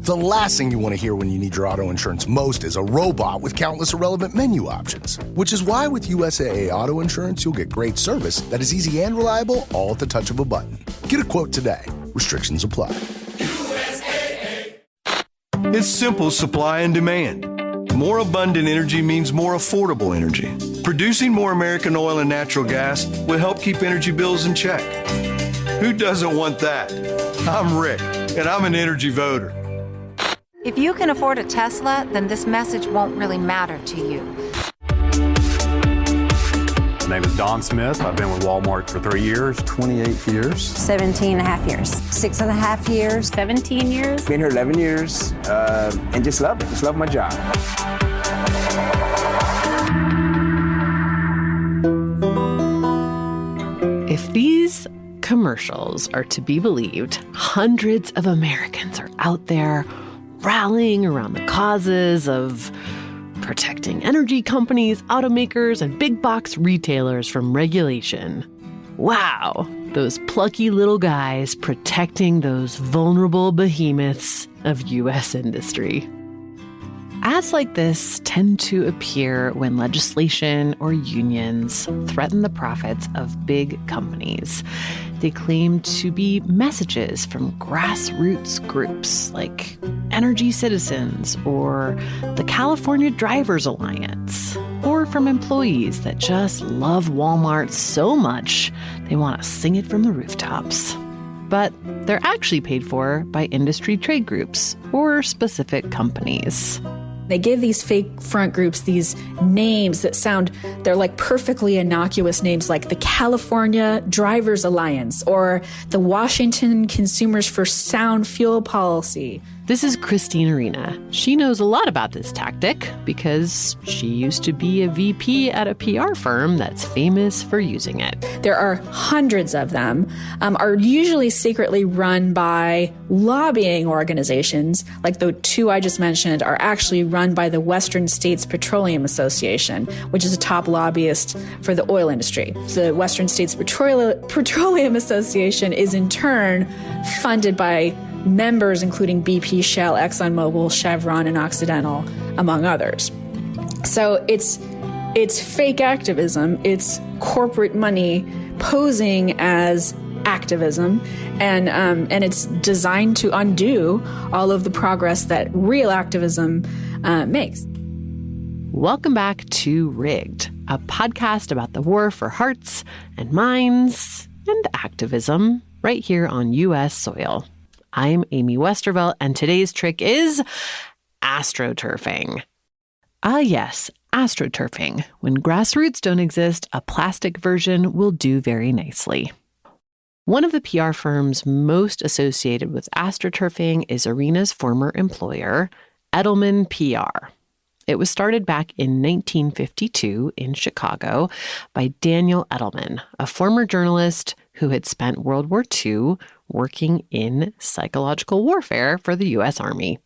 The last thing you want to hear when you need your auto insurance most is a robot with countless irrelevant menu options. Which is why with USAA Auto Insurance, you'll get great service that is easy and reliable, all at the touch of a button. Get a quote today. Restrictions apply. It's simple supply and demand. More abundant energy means more affordable energy. Producing more American oil and natural gas will help keep energy bills in check. Who doesn't want that? I'm Rick, and I'm an energy voter. If you can afford a Tesla, then this message won't really matter to you. My name is Don Smith. I've been with Walmart for 3 years. 28 years. 17 and a half years. 6.5 years. 17 years. Been here 11 years and just love it. Just love my job. If these commercials are to be believed, hundreds of Americans are out there rallying around the causes of protecting energy companies, automakers, and big box retailers from regulation. Wow, those plucky little guys protecting those vulnerable behemoths of U.S. industry. Ads like this tend to appear when legislation or unions threaten the profits of big companies. They claim to be messages from grassroots groups like Energy Citizens or the California Drivers Alliance, or from employees that just love Walmart so much they want to sing it from the rooftops. But they're actually paid for by industry trade groups or specific companies. They give these fake front groups these names that they're like perfectly innocuous names like the California Drivers Alliance or the Washington Consumers for Sound Fuel Policy. This is Christine Arena. She knows a lot about this tactic because she used to be a VP at a PR firm that's famous for using it. There are hundreds of them, are usually secretly run by lobbying organizations, like the two I just mentioned are actually run by the Western States Petroleum Association, which is a top lobbyist for the oil industry. The Western States Petroleum Association is in turn funded by members including BP, Shell, ExxonMobil, Chevron, and Occidental, among others. So it's fake activism. It's corporate money posing as activism, and it's designed to undo all of the progress that real activism makes. Welcome back to Rigged, a podcast about the war for hearts and minds and activism right here on U.S. soil. I'm Amy Westervelt, and today's trick is astroturfing. Ah, yes, astroturfing. When grassroots don't exist, a plastic version will do very nicely. One of the PR firms most associated with astroturfing is Arena's former employer, Edelman PR. It was started back in 1952 in Chicago by Daniel Edelman, a former journalist who had spent World War II working in psychological warfare for the U.S. Army.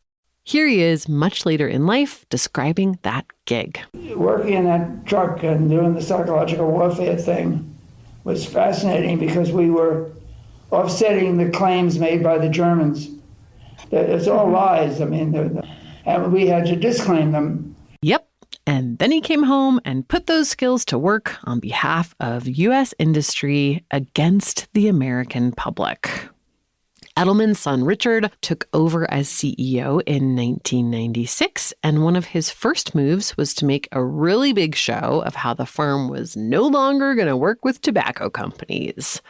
Here he is much later in life describing that gig. Working in that truck and doing the psychological warfare thing was fascinating because we were offsetting the claims made by the Germans. It's all lies. I mean, and we had to disclaim them. Yep. And then he came home and put those skills to work on behalf of U.S. industry against the American public. Edelman's son, Richard, took over as CEO in 1996, and one of his first moves was to make a really big show of how the firm was no longer going to work with tobacco companies.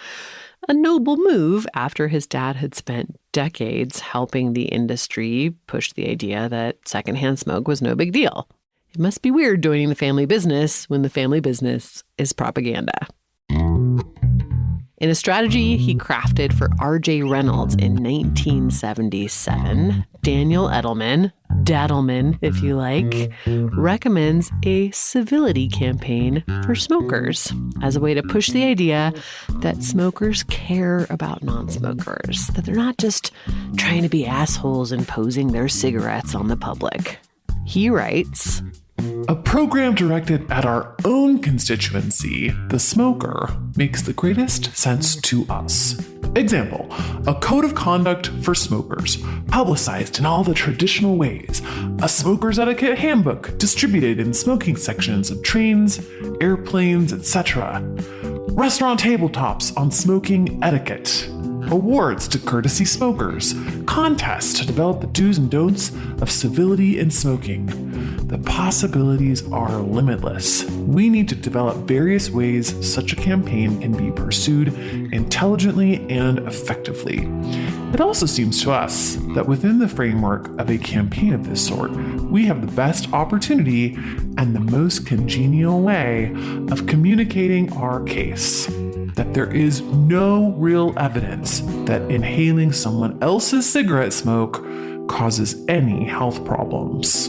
A noble move after his dad had spent decades helping the industry push the idea that secondhand smoke was no big deal. It must be weird joining the family business when the family business is propaganda. In a strategy he crafted for R.J. Reynolds in 1977, Daniel Edelman, Dadelman if you like, recommends a civility campaign for smokers as a way to push the idea that smokers care about non-smokers, that they're not just trying to be assholes imposing their cigarettes on the public. He writes, "A program directed at our own constituency, the smoker, makes the greatest sense to us. Example, a code of conduct for smokers, publicized in all the traditional ways. A smoker's etiquette handbook distributed in smoking sections of trains, airplanes, etc. Restaurant tabletops on smoking etiquette. Awards to courtesy smokers. Contests to develop the do's and don'ts of civility in smoking. The possibilities are limitless. We need to develop various ways such a campaign can be pursued intelligently and effectively. It also seems to us that within the framework of a campaign of this sort, we have the best opportunity and the most congenial way of communicating our case. That there is no real evidence that inhaling someone else's cigarette smoke causes any health problems.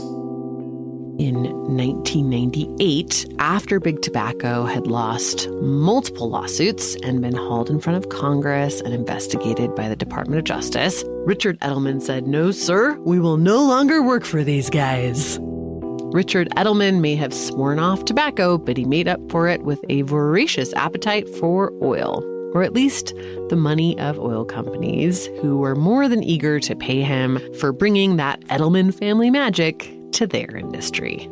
In 1998, after Big Tobacco had lost multiple lawsuits and been hauled in front of Congress and investigated by the Department of Justice, Richard Edelman said, "No, sir, we will no longer work for these guys." Richard Edelman may have sworn off tobacco, but he made up for it with a voracious appetite for oil, or at least the money of oil companies, who were more than eager to pay him for bringing that Edelman family magic to their industry.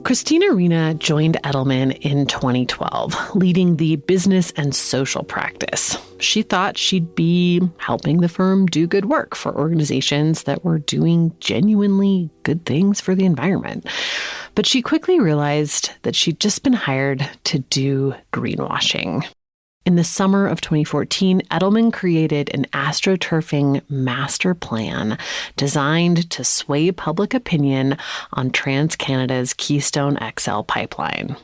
Christina Rena joined Edelman in 2012, leading the business and social practice. She thought she'd be helping the firm do good work for organizations that were doing genuinely good things for the environment. But she quickly realized that she'd just been hired to do greenwashing. In the summer of 2014, Edelman created an astroturfing master plan designed to sway public opinion on TransCanada's Keystone XL pipeline.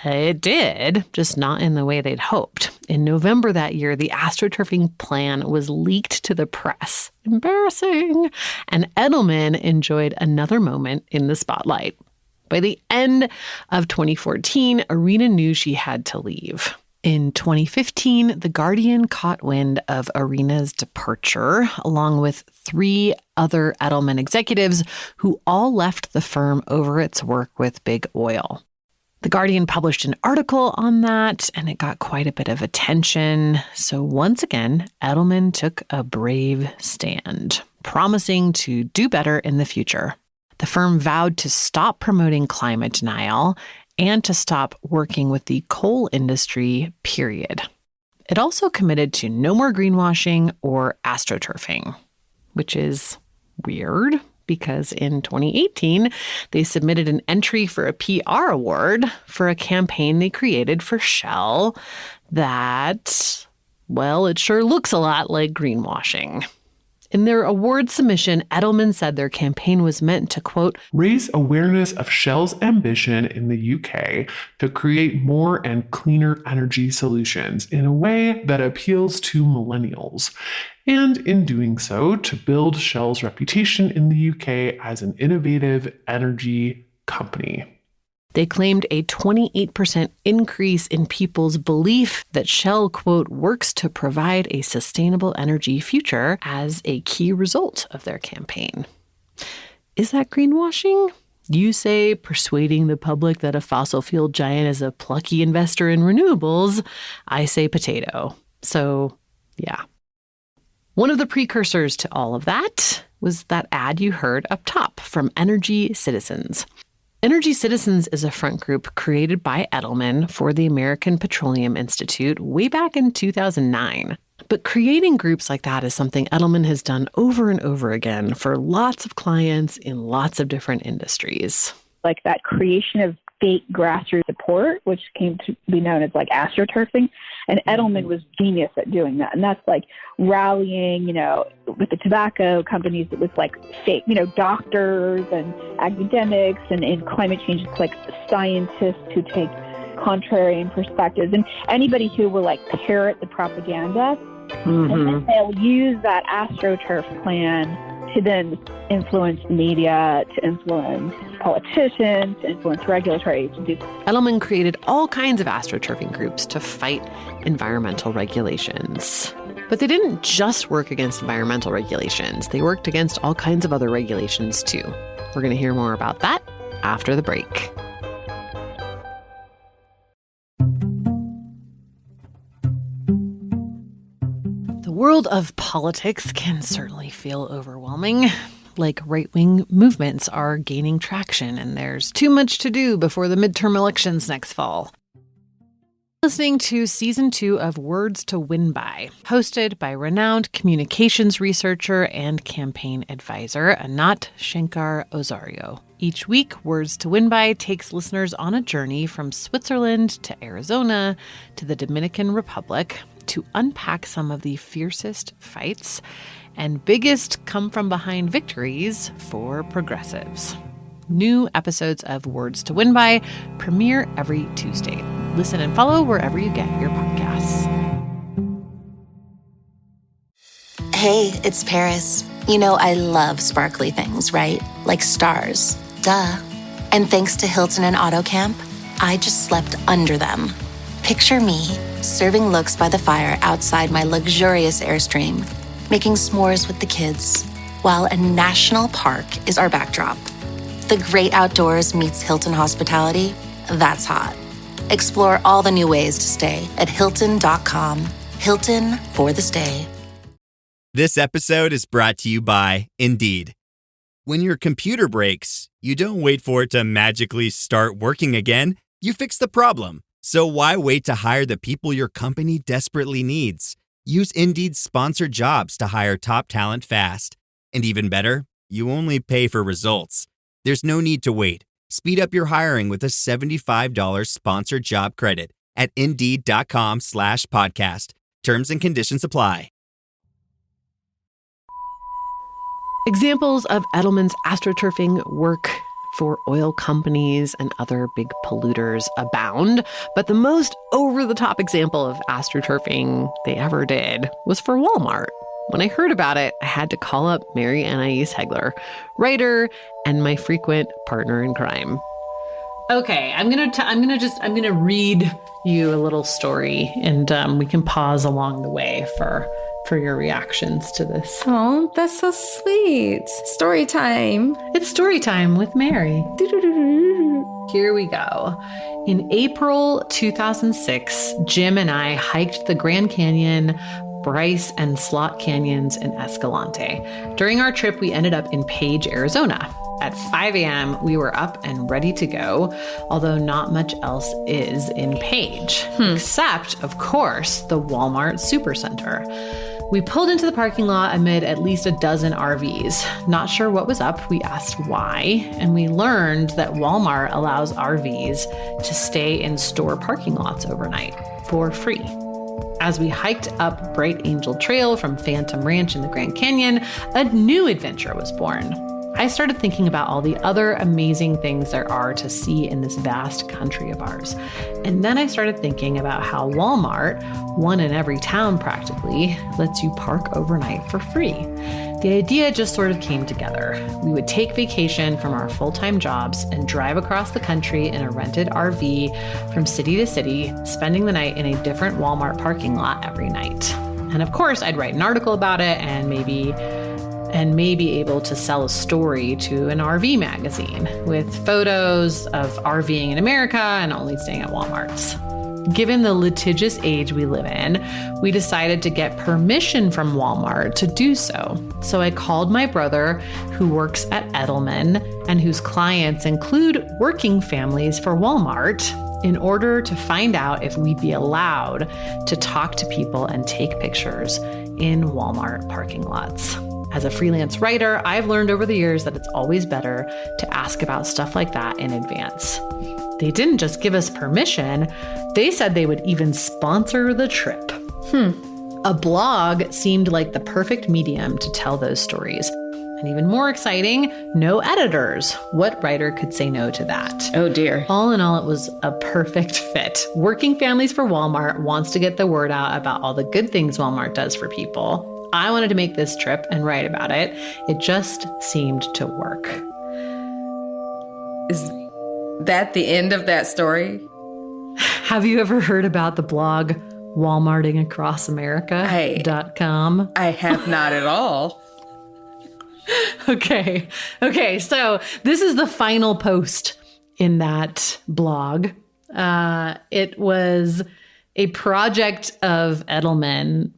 It did, just not in the way they'd hoped. In November that year, the astroturfing plan was leaked to the press. Embarrassing. And Edelman enjoyed another moment in the spotlight. By the end of 2014, Arena knew she had to leave. In 2015, The Guardian caught wind of Arena's departure, along with 3 other Edelman executives who all left the firm over its work with Big Oil. The Guardian published an article on that, and it got quite a bit of attention. So once again, Edelman took a brave stand, promising to do better in the future. The firm vowed to stop promoting climate denial and to stop working with the coal industry, period. It also committed to no more greenwashing or astroturfing, which is weird because in 2018, they submitted an entry for a PR award for a campaign they created for Shell that, well, it sure looks a lot like greenwashing. In their award submission, Edelman said their campaign was meant to, quote, raise awareness of Shell's ambition in the UK to create more and cleaner energy solutions in a way that appeals to millennials, and in doing so, to build Shell's reputation in the UK as an innovative energy company. They claimed a 28% increase in people's belief that Shell, quote, works to provide a sustainable energy future as a key result of their campaign. Is that greenwashing? You say persuading the public that a fossil fuel giant is a plucky investor in renewables. I say potato. So, yeah. One of the precursors to all of that was that ad you heard up top from Energy Citizens. Energy Citizens is a front group created by Edelman for the American Petroleum Institute way back in 2009. But creating groups like that is something Edelman has done over and over again for lots of clients in lots of different industries. Like that creation of fake grassroots support, which came to be known as like astroturfing. And Edelman was genius at doing that. And that's like rallying, with the tobacco companies, it was like fake, doctors and academics, and in climate change, it's like scientists who take contrarian perspectives, and anybody who will like parrot the propaganda. Mm-hmm. And then they'll use that AstroTurf plan to then influence media, to influence politicians, to influence regulatory agencies. Edelman created all kinds of astroturfing groups to fight environmental regulations. But they didn't just work against environmental regulations. They worked against all kinds of other regulations too. We're going to hear more about that after the break. world of politics can certainly feel overwhelming. Like right-wing movements are gaining traction and there's too much to do before the midterm elections next fall. Listening to Season 2 of Words to Win By, hosted by renowned communications researcher and campaign advisor Anat Shankar-Osorio. Each week, Words to Win By takes listeners on a journey from Switzerland to Arizona to the Dominican Republic to unpack some of the fiercest fights and biggest come-from-behind victories for progressives. New episodes of Words to Win By premiere every Tuesday. Listen and follow wherever you get your podcasts. Hey, it's Paris. You know I love sparkly things, right? Like stars. Duh. And thanks to Hilton and AutoCamp, I just slept under them. Picture me serving looks by the fire outside my luxurious Airstream, making s'mores with the kids, while a national park is our backdrop. The great outdoors meets Hilton hospitality. That's hot. Explore all the new ways to stay at Hilton.com. Hilton for the stay. This episode is brought to you by Indeed. When your computer breaks, you don't wait for it to magically start working again. You fix the problem. So why wait to hire the people your company desperately needs? Use Indeed's sponsored jobs to hire top talent fast. And even better, you only pay for results. There's no need to wait. Speed up your hiring with a $75 sponsored job credit at Indeed.com/podcast. Terms and conditions apply. Examples of Edelman's astroturfing work for oil companies and other big polluters abound, but the most over-the-top example of astroturfing they ever did was for Walmart. When I heard about it, I had to call up Mary Anais Hegler, writer and my frequent partner in crime. Okay, I'm gonna read you a little story, and we can pause along the way for your reactions to this. Oh, that's so sweet. Story time. It's story time with Mary. Here we go. In April 2006, Jim and I hiked the Grand Canyon, Bryce and Slot Canyons in Escalante. During our trip, we ended up in Page, Arizona. At 5 a.m., we were up and ready to go, although not much else is in Page, except, of course, the Walmart Supercenter. We pulled into the parking lot amid at least a dozen RVs. Not sure what was up, we asked why, and we learned that Walmart allows RVs to stay in store parking lots overnight for free. As we hiked up Bright Angel Trail from Phantom Ranch in the Grand Canyon, a new adventure was born. I started thinking about all the other amazing things there are to see in this vast country of ours. And then I started thinking about how Walmart, one in every town practically, lets you park overnight for free. The idea just sort of came together. We would take vacation from our full-time jobs and drive across the country in a rented RV from city to city, spending the night in a different Walmart parking lot every night. And of course, I'd write an article about it and maybe able to sell a story to an RV magazine with photos of RVing in America and only staying at Walmarts. Given the litigious age we live in, we decided to get permission from Walmart to do so. So I called my brother, who works at Edelman and whose clients include working families for Walmart, in order to find out if we'd be allowed to talk to people and take pictures in Walmart parking lots. As a freelance writer, I've learned over the years that it's always better to ask about stuff like that in advance. They didn't just give us permission, they said they would even sponsor the trip. A blog seemed like the perfect medium to tell those stories. And even more exciting, no editors. What writer could say no to that? Oh dear. All in all, it was a perfect fit. Working Families for Walmart wants to get the word out about all the good things Walmart does for people. I wanted to make this trip and write about it. It just seemed to work. Is that the end of that story? Have you ever heard about the blog WalmartingAcrossAmerica.com? I have not at all. Okay, so this is the final post in that blog. It was a project of Edelman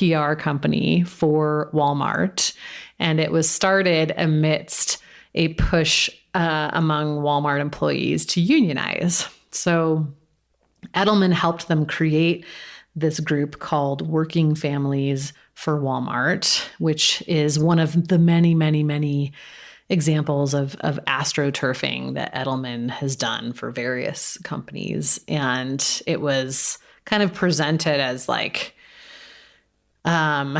PR company for Walmart. And it was started amidst a push among Walmart employees to unionize. So Edelman helped them create this group called Working Families for Walmart, which is one of the many, many, many examples of astroturfing that Edelman has done for various companies. And it was kind of presented as like, an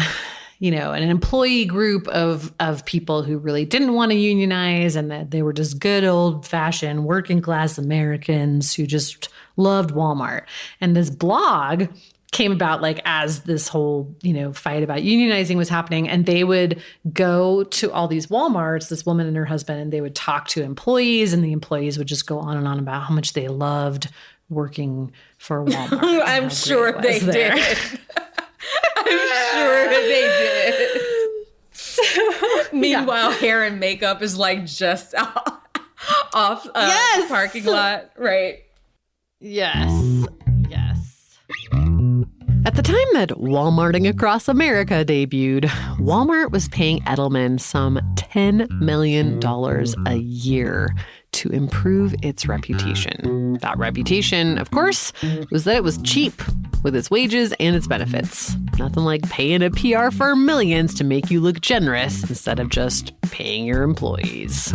employee group of people who really didn't want to unionize, and that they were just good old fashioned working class Americans who just loved Walmart. And this blog came about like as this whole, fight about unionizing was happening. And they would go to all these Walmarts, this woman and her husband, and they would talk to employees, and the employees would just go on and on about how much they loved working for Walmart. I'm sure they did. I'm sure they did. So, meanwhile, hair and makeup is like just off the parking lot, right? Yes. At the time that Walmarting Across America debuted, Walmart was paying Edelman some $10 million a year to improve its reputation. That reputation, of course, was that it was cheap with its wages and its benefits. Nothing like paying a PR firm millions to make you look generous instead of just paying your employees.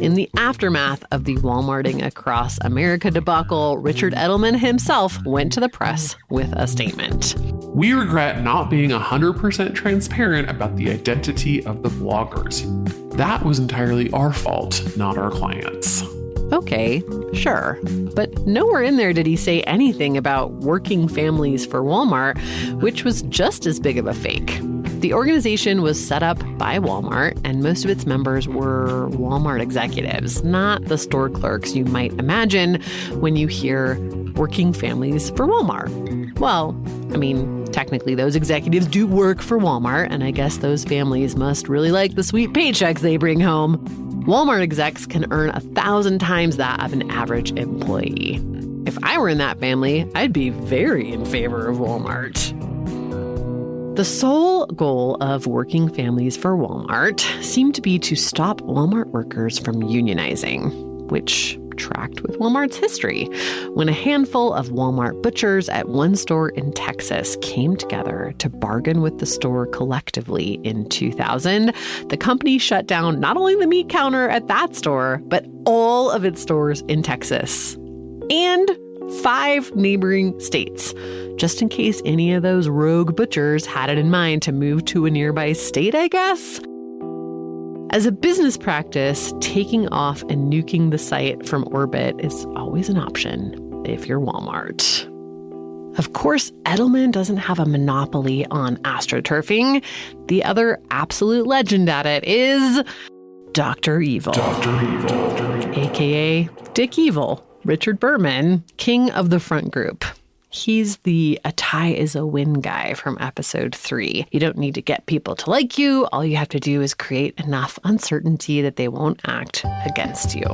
In the aftermath of the Walmarting Across America debacle, Richard Edelman himself went to the press with a statement. We regret not being 100% transparent about the identity of the bloggers. That was entirely our fault, not our clients. Okay, sure. But nowhere in there did he say anything about Working Families for Walmart, which was just as big of a fake. The organization was set up by Walmart, and most of its members were Walmart executives, not the store clerks you might imagine when you hear Working Families for Walmart. Well, technically those executives do work for Walmart, and I guess those families must really like the sweet paychecks they bring home. Walmart execs can earn 1,000 times that of an average employee. If I were in that family, I'd be very in favor of Walmart. The sole goal of Working Families for Walmart seemed to be to stop Walmart workers from unionizing, which tracked with Walmart's history. When a handful of Walmart butchers at one store in Texas came together to bargain with the store collectively in 2000, the company shut down not only the meat counter at that store, but all of its stores in Texas and 5 neighboring states, just in case any of those rogue butchers had it in mind to move to a nearby state, I guess. As a business practice, taking off and nuking the site from orbit is always an option if you're Walmart. Of course, Edelman doesn't have a monopoly on astroturfing. The other absolute legend at it is Dr. Evil. AKA Dick Evil, Richard Berman, king of the front group. He's the "a tie is a win" guy from episode 3. You don't need to get people to like you. All you have to do is create enough uncertainty that they won't act against you.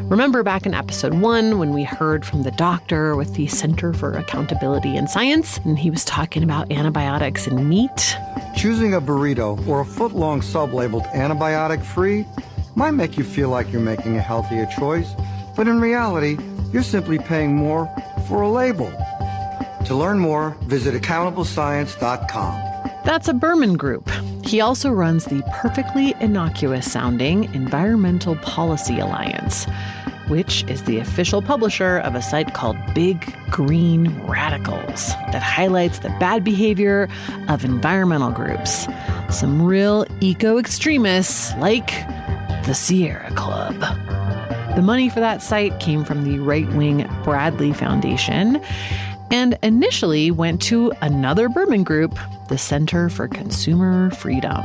Remember back in episode 1 when we heard from the doctor with the Center for Accountability in Science, and he was talking about antibiotics in meat? Choosing a burrito or a foot-long sub labeled antibiotic-free might make you feel like you're making a healthier choice, but in reality, you're simply paying more for a label. To learn more, visit accountablescience.com. That's a Berman group. He also runs the perfectly innocuous-sounding Environmental Policy Alliance, which is the official publisher of a site called Big Green Radicals that highlights the bad behavior of environmental groups. Some real eco-extremists like the Sierra Club. The money for that site came from the right-wing Bradley Foundation and initially went to another Berman group, the Center for Consumer Freedom.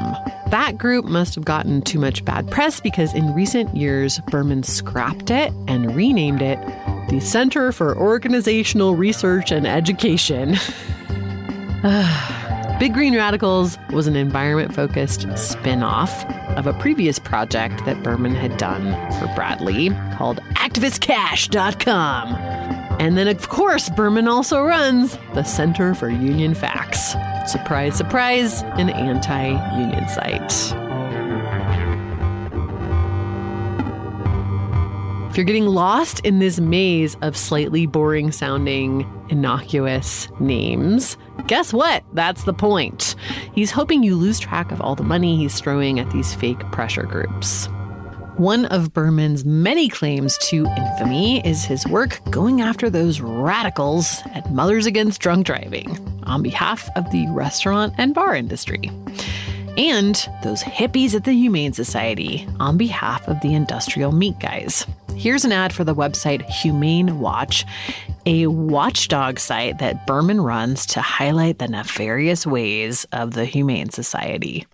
That group must have gotten too much bad press because in recent years, Berman scrapped it and renamed it the Center for Organizational Research and Education. Big Green Radicals was an environment-focused spin-off of a previous project that Berman had done for Bradley called activistcash.com. And then, of course, Berman also runs the Center for Union Facts, Surprise, surprise, an anti-union site. If you're getting lost in this maze of slightly boring-sounding, innocuous names, guess what? That's the point. He's hoping you lose track of all the money he's throwing at these fake pressure groups. One of Berman's many claims to infamy is his work going after those radicals at Mothers Against Drunk Driving on behalf of the restaurant and bar industry. And those hippies at the Humane Society on behalf of the industrial meat guys. Here's an ad for the website Humane Watch, a watchdog site that Berman runs to highlight the nefarious ways of the Humane Society.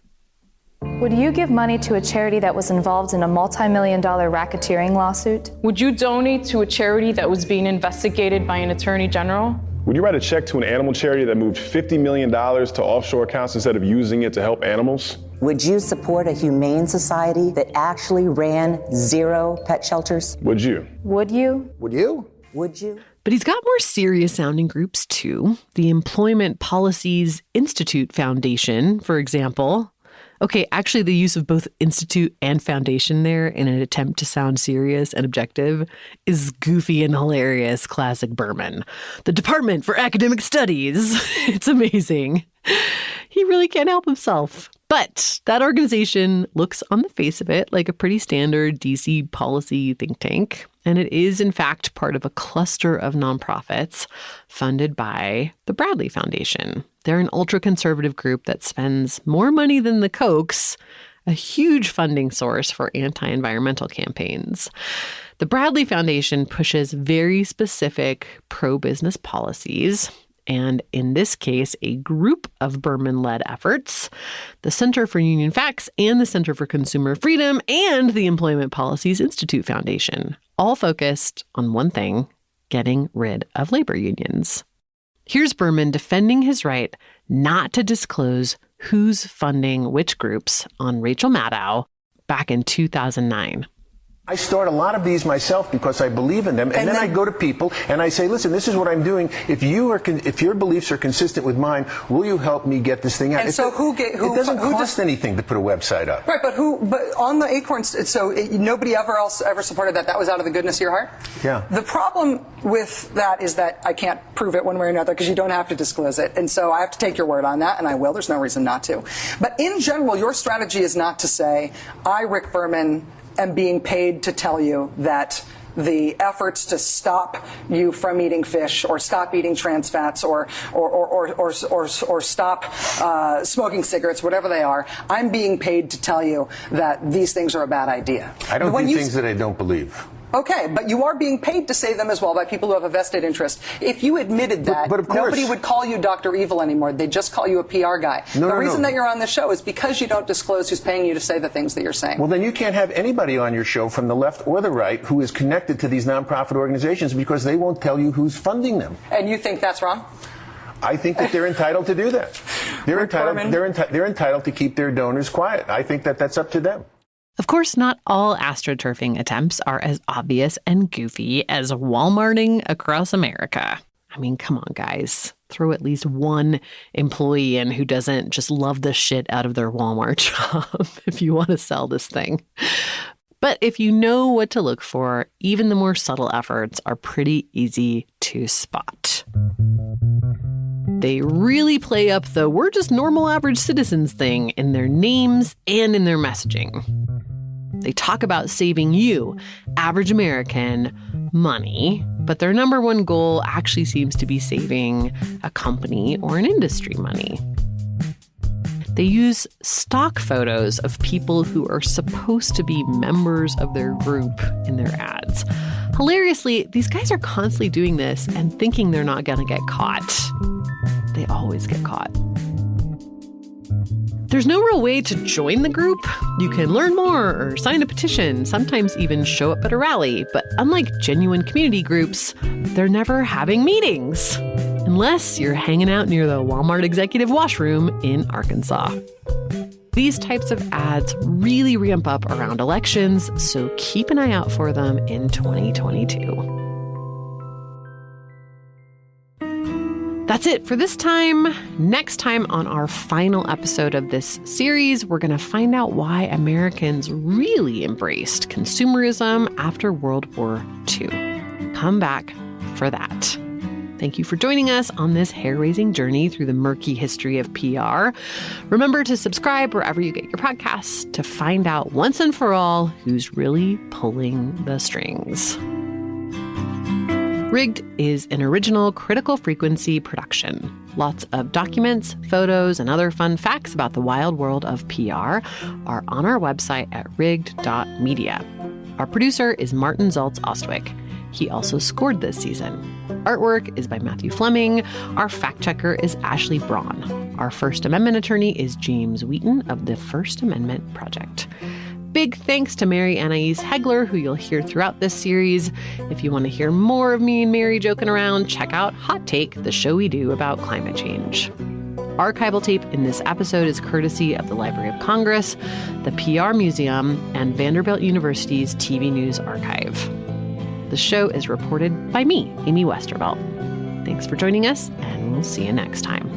Would you give money to a charity that was involved in a multi-million-dollar racketeering lawsuit? Would you donate to a charity that was being investigated by an attorney general? Would you write a check to an animal charity that moved $50 million to offshore accounts instead of using it to help animals? Would you support a humane society that actually ran 0 pet shelters? Would you? Would you? Would you? Would you? But he's got more serious sounding groups too. The Employment Policies Institute Foundation, for example. Okay, actually the use of both institute and foundation there in an attempt to sound serious and objective is goofy and hilarious, classic Berman. The Department for Academic Studies. It's amazing. He really can't help himself. But that organization looks on the face of it like a pretty standard DC policy think tank. And it is, in fact, part of a cluster of nonprofits funded by the Bradley Foundation. They're an ultra-conservative group that spends more money than the Kochs, a huge funding source for anti-environmental campaigns. The Bradley Foundation pushes very specific pro-business policies. And in this case, a group of Berman-led efforts, the Center for Union Facts and the Center for Consumer Freedom and the Employment Policies Institute Foundation, all focused on one thing, getting rid of labor unions. Here's Berman defending his right not to disclose who's funding which groups on Rachel Maddow back in 2009. I start a lot of these myself because I believe in them, and then I go to people and I say, listen, this is what I'm doing. If your beliefs are consistent with mine, will you help me get this thing out? And so it doesn't cost anything to put a website up. Right, but on the Acorns, so nobody ever supported that? That was out of the goodness of your heart? Yeah. The problem with that is that I can't prove it one way or another because you don't have to disclose it. And so I have to take your word on that, and I will. There's no reason not to. But in general, your strategy is not to say, I, Rick Berman, am being paid to tell you that the efforts to stop you from eating fish or stop eating trans fats or stop smoking cigarettes, whatever they are, I'm being paid to tell you that these things are a bad idea. I don't do things that I don't believe. Okay, but you are being paid to say them as well by people who have a vested interest. If you admitted that, but of course, nobody would call you Dr. Evil anymore. They'd just call you a PR guy. The reason that you're on the show is because you don't disclose who's paying you to say the things that you're saying. Well, then you can't have anybody on your show from the left or the right who is connected to these nonprofit organizations because they won't tell you who's funding them. And you think that's wrong? I think that they're entitled to do that. They're entitled to keep their donors quiet. I think that that's up to them. Of course, not all astroturfing attempts are as obvious and goofy as Walmarting across America. I mean, come on, guys. Throw at least one employee in who doesn't just love the shit out of their Walmart job if you want to sell this thing. But if you know what to look for, even the more subtle efforts are pretty easy to spot. They really play up the we're just normal average citizens thing in their names and in their messaging. They talk about saving you, average American, money, but their number one goal actually seems to be saving a company or an industry money. They use stock photos of people who are supposed to be members of their group in their ads. Hilariously, these guys are constantly doing this and thinking they're not going to get caught. They always get caught. There's no real way to join the group. You can learn more or sign a petition, sometimes even show up at a rally. But unlike genuine community groups, they're never having meetings. Unless you're hanging out near the Walmart executive washroom in Arkansas. These types of ads really ramp up around elections, so keep an eye out for them in 2022. That's it for this time. Next time on our final episode of this series, we're going to find out why Americans really embraced consumerism after World War II. Come back for that. Thank you for joining us on this hair-raising journey through the murky history of PR. Remember to subscribe wherever you get your podcasts to find out once and for all who's really pulling the strings. Rigged is an original Critical Frequency production. Lots of documents, photos, and other fun facts about the wild world of PR are on our website at rigged.media. Our producer is Martin Zaltz-Ostwick. He also scored this season. Artwork is by Matthew Fleming. Our fact checker is Ashley Braun. Our First Amendment attorney is James Wheaton of the First Amendment Project. Big thanks to Mary Anais Hegler, who you'll hear throughout this series. If you want to hear more of me and Mary joking around, check out Hot Take, the show we do about climate change. Archival tape in this episode is courtesy of the Library of Congress, the PR Museum, and Vanderbilt University's TV News Archive. The show is reported by me, Amy Westervelt. Thanks for joining us, and we'll see you next time.